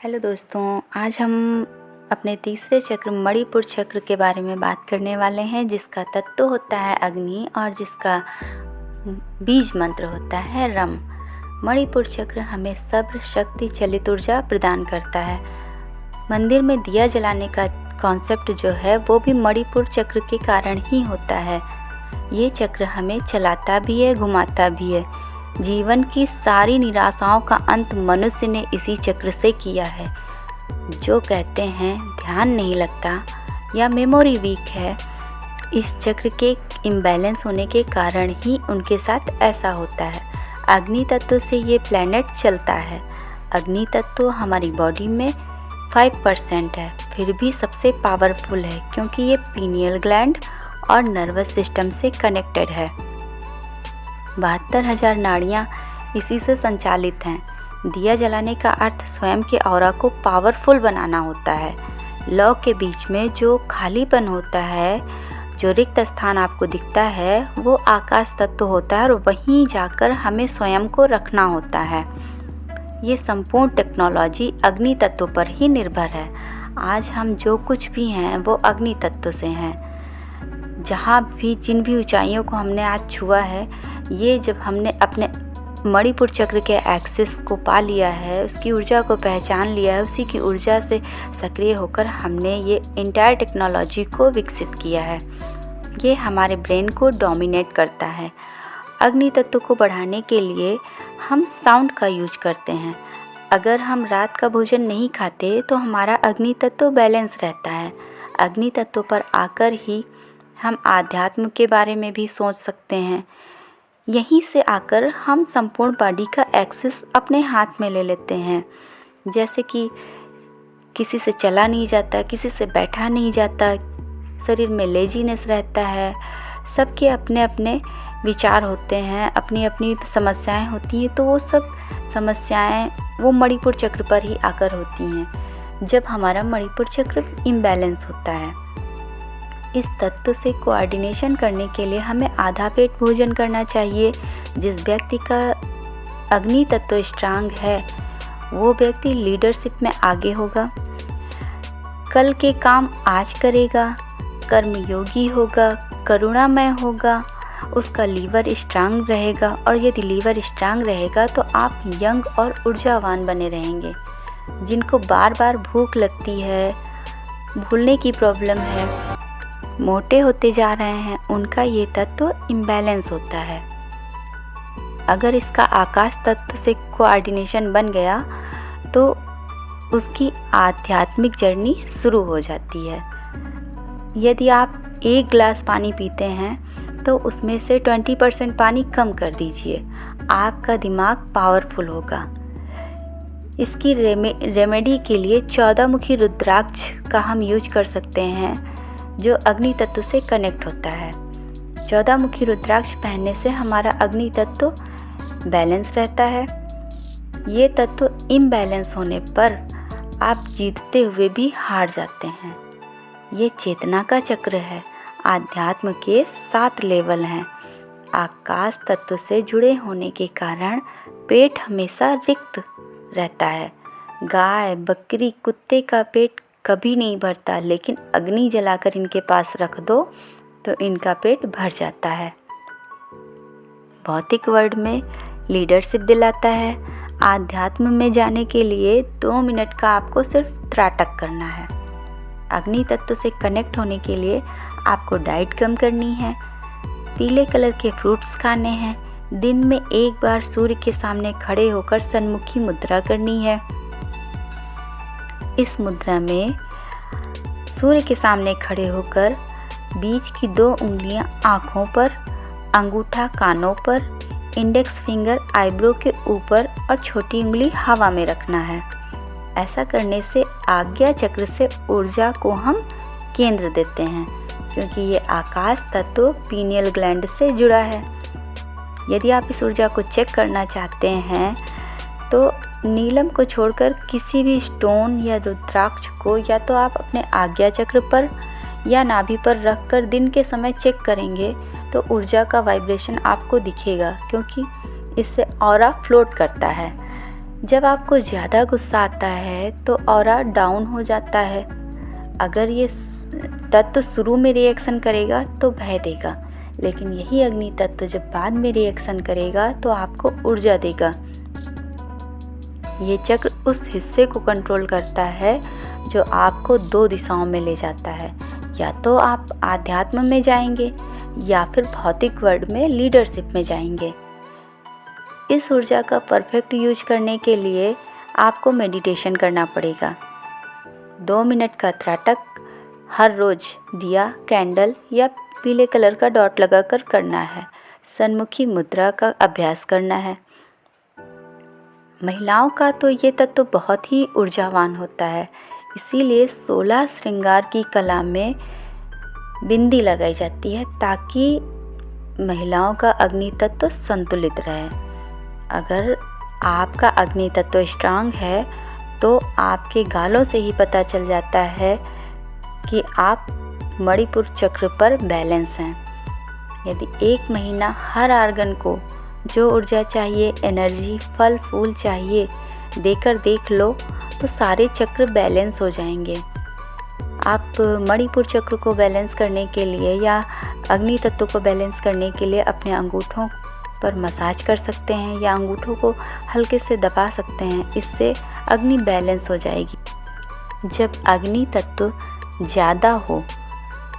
Hello दोस्तों, आज हम अपने तीसरे चक्र मणिपुर चक्र के बारे में बात करने वाले हैं, जिसका तत्व होता है अग्नि और जिसका बीज मंत्र होता है रम। मणिपुर चक्र हमें सब्र, शक्ति, चलित ऊर्जा प्रदान करता है। मंदिर में दिया जलाने का कॉन्सेप्ट जो है वो भी मणिपुर चक्र के कारण ही होता है। ये चक्र हमें चलाता भी है, घुमाता भी है। जीवन की सारी निराशाओं का अंत मनुष्य ने इसी चक्र से किया है। जो कहते हैं ध्यान नहीं लगता या मेमोरी वीक है, इस चक्र के इम्बैलेंस होने के कारण ही उनके साथ ऐसा होता है। अग्नि तत्व से ये प्लैनेट चलता है। अग्नि तत्व हमारी बॉडी में 5% है, फिर भी सबसे पावरफुल है क्योंकि ये पीनियल ग्लैंड और नर्वस सिस्टम से कनेक्टेड है। 72,000 नाड़ियाँ इसी से संचालित हैं। दिया जलाने का अर्थ स्वयं के ऑरा को पावरफुल बनाना होता है। लौ के बीच में जो खालीपन होता है, जो रिक्त स्थान आपको दिखता है, वो आकाश तत्व होता है और वहीं जाकर हमें स्वयं को रखना होता है। ये संपूर्ण टेक्नोलॉजी अग्नि तत्व पर ही निर्भर है। आज हम जो कुछ भी हैं वो अग्नि तत्व से हैं। जहाँ भी जिन भी ऊंचाइयों को हमने आज छुआ है, ये जब हमने अपने मणिपुर चक्र के एक्सिस को पा लिया है, उसकी ऊर्जा को पहचान लिया है, उसी की ऊर्जा से सक्रिय होकर हमने ये इंटायर टेक्नोलॉजी को विकसित किया है। ये हमारे ब्रेन को डोमिनेट करता है। अग्नि तत्व को बढ़ाने के लिए हम साउंड का यूज करते हैं। अगर हम रात का भोजन नहीं खाते तो हमारा अग्नि तत्व बैलेंस रहता है। अग्नि तत्व पर आकर ही हम आध्यात्म के बारे में भी सोच सकते हैं। यहीं से आकर हम संपूर्ण बॉडी का एक्सेस अपने हाथ में ले लेते हैं। जैसे कि किसी से चला नहीं जाता, किसी से बैठा नहीं जाता, शरीर में लेजीनेस रहता है। सबके अपने अपने विचार होते हैं, अपनी अपनी समस्याएं होती हैं, तो वो सब समस्याएं वो मणिपुर चक्र पर ही आकर होती हैं जब हमारा मणिपुर चक्र इम्बैलेंस होता है। इस तत्व से कोऑर्डिनेशन करने के लिए हमें आधा पेट भोजन करना चाहिए। जिस व्यक्ति का अग्नि तत्व स्ट्रांग है वो व्यक्ति लीडरशिप में आगे होगा, कल के काम आज करेगा, कर्मयोगी होगा, करुणामय होगा, उसका लीवर स्ट्रांग रहेगा। और यदि लीवर स्ट्रांग रहेगा तो आप यंग और ऊर्जावान बने रहेंगे। जिनको बार बार भूख लगती है, भूलने की प्रॉब्लम है, मोटे होते जा रहे हैं, उनका ये तत्व इम्बैलेंस होता है। अगर इसका आकाश तत्व से कोऑर्डिनेशन बन गया तो उसकी आध्यात्मिक जर्नी शुरू हो जाती है। यदि आप 1 गिलास पानी पीते हैं तो उसमें से 20% पानी कम कर दीजिए, आपका दिमाग पावरफुल होगा। इसकी रेमेडी के लिए 14 मुखी रुद्राक्ष का हम यूज कर सकते हैं, जो अग्नि तत्व से कनेक्ट होता है। 14 मुखी रुद्राक्ष पहनने से हमारा अग्नि तत्व बैलेंस रहता है। ये तत्व इम्बैलेंस होने पर आप जीतते हुए भी हार जाते हैं। ये चेतना का चक्र है। आध्यात्म के 7 लेवल हैं। आकाश तत्व से जुड़े होने के कारण पेट हमेशा रिक्त रहता है। गाय, बकरी, कुत्ते का पेट कभी नहीं भरता, लेकिन अग्नि जलाकर इनके पास रख दो तो इनका पेट भर जाता है। भौतिक वर्ल्ड में लीडरशिप दिलाता है। आध्यात्म में जाने के लिए 2 मिनट का आपको सिर्फ त्राटक करना है। अग्नि तत्व से कनेक्ट होने के लिए आपको डाइट कम करनी है, पीले कलर के फ्रूट्स खाने हैं, दिन में 1 बार सूर्य के सामने खड़े होकर सन्मुखी मुद्रा करनी है। इस मुद्रा में सूर्य के सामने खड़े होकर बीच की 2 उंगलियां आँखों पर, अंगूठा कानों पर, इंडेक्स फिंगर आईब्रो के ऊपर और छोटी उंगली हवा में रखना है। ऐसा करने से आज्ञा चक्र से ऊर्जा को हम केंद्र देते हैं, क्योंकि ये आकाश तत्व पीनियल ग्लैंड से जुड़ा है। यदि आप इस ऊर्जा को चेक करना चाहते हैं तो नीलम को छोड़कर किसी भी स्टोन या रुद्राक्ष को या तो आप अपने आज्ञा चक्र पर या नाभि पर रखकर दिन के समय चेक करेंगे तो ऊर्जा का वाइब्रेशन आपको दिखेगा, क्योंकि इससे ऑरा फ्लोट करता है। जब आपको ज़्यादा गुस्सा आता है तो ऑरा डाउन हो जाता है। अगर ये तत्व शुरू में रिएक्शन करेगा तो भय देगा, लेकिन यही अग्नि तत्व जब बाद में रिएक्शन करेगा तो आपको ऊर्जा देगा। ये चक्र उस हिस्से को कंट्रोल करता है जो आपको 2 दिशाओं में ले जाता है, या तो आप आध्यात्म में जाएंगे या फिर भौतिक वर्ल्ड में लीडरशिप में जाएंगे। इस ऊर्जा का परफेक्ट यूज करने के लिए आपको मेडिटेशन करना पड़ेगा। 2 मिनट का त्राटक हर रोज़ दिया, कैंडल या पीले कलर का डॉट लगाकर करना है। सन्मुखी मुद्रा का अभ्यास करना है। महिलाओं का तो ये तत्व तो बहुत ही ऊर्जावान होता है, इसीलिए 16 श्रृंगार की कला में बिंदी लगाई जाती है ताकि महिलाओं का अग्नि तत्व संतुलित रहे। अगर आपका अग्नि तत्व स्ट्रांग है तो आपके गालों से ही पता चल जाता है कि आप मणिपुर चक्र पर बैलेंस हैं। यदि 1 महीना हर आर्गन को जो ऊर्जा चाहिए, एनर्जी, फल फूल चाहिए देकर देख लो तो सारे चक्र बैलेंस हो जाएंगे। आप मणिपुर चक्र को बैलेंस करने के लिए या अग्नि तत्व को बैलेंस करने के लिए अपने अंगूठों पर मसाज कर सकते हैं या अंगूठों को हल्के से दबा सकते हैं। इससे अग्नि बैलेंस हो जाएगी। जब अग्नि तत्व ज़्यादा हो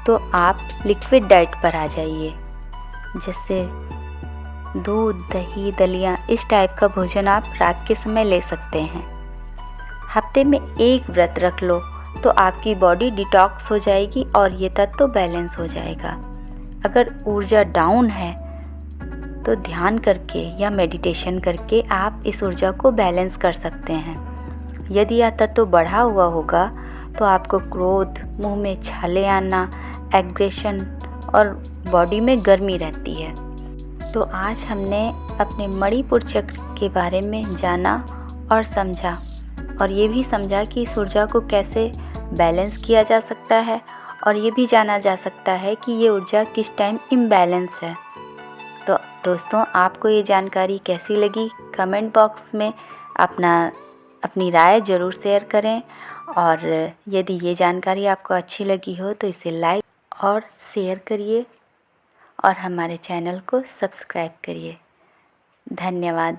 तो आप लिक्विड डाइट पर आ जाइए, जैसे दूध, दही, दलिया, इस टाइप का भोजन आप रात के समय ले सकते हैं। हफ्ते में 1 व्रत रख लो तो आपकी बॉडी डिटॉक्स हो जाएगी और ये तत्व बैलेंस हो जाएगा। अगर ऊर्जा डाउन है तो ध्यान करके या मेडिटेशन करके आप इस ऊर्जा को बैलेंस कर सकते हैं। यदि यह तत्व बढ़ा हुआ होगा तो आपको क्रोध, मुंह में छाले आना, एग्रेशन और बॉडी में गर्मी रहती है। तो आज हमने अपने मणिपुर चक्र के बारे में जाना और समझा, और ये भी समझा कि इस ऊर्जा को कैसे बैलेंस किया जा सकता है, और ये भी जाना जा सकता है कि ये ऊर्जा किस टाइम इम्बैलेंस है। तो दोस्तों, आपको ये जानकारी कैसी लगी? कमेंट बॉक्स में अपनी राय ज़रूर शेयर करें, और यदि ये जानकारी आपको अच्छी लगी हो तो इसे लाइक और शेयर करिए और हमारे चैनल को सब्सक्राइब करिए। धन्यवाद।